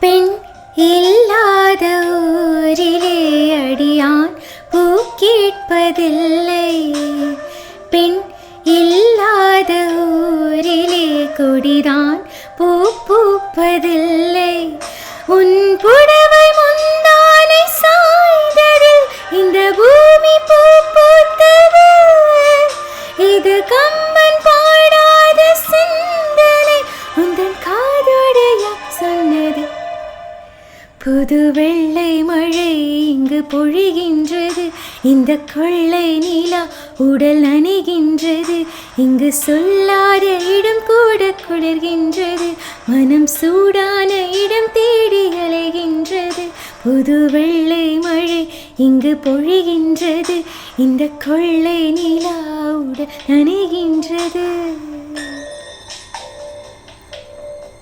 பெண் இல்லாத ஊரிலே அடியான் பூ கேட்பதில்லை. பெண் இல்லாத ஊரிலே கொடிதான் பூ பூப்பதில்லை. உன் புடவை முந்தானை சாய்ந்ததில் இந்த பூமி பூ பூத்தது. இது கம்பன் பாடாத சிந்தனை உந்தன் காதோடைய சொன்னது. புது வெள்ளை மழை இங்கு பொழிகின்றது. இந்த கொள்ளை நிலா உடல் நனைகின்றது. இங்கு சொல்லாத இடம் கூட குளிர்கின்றது. மனம் சூடான இடம் தேடி அலைகின்றது. புது வெள்ளை மழை இங்கு பொழிகின்றது. இந்த கொள்ளை நிலா உடல் நனைகின்றது.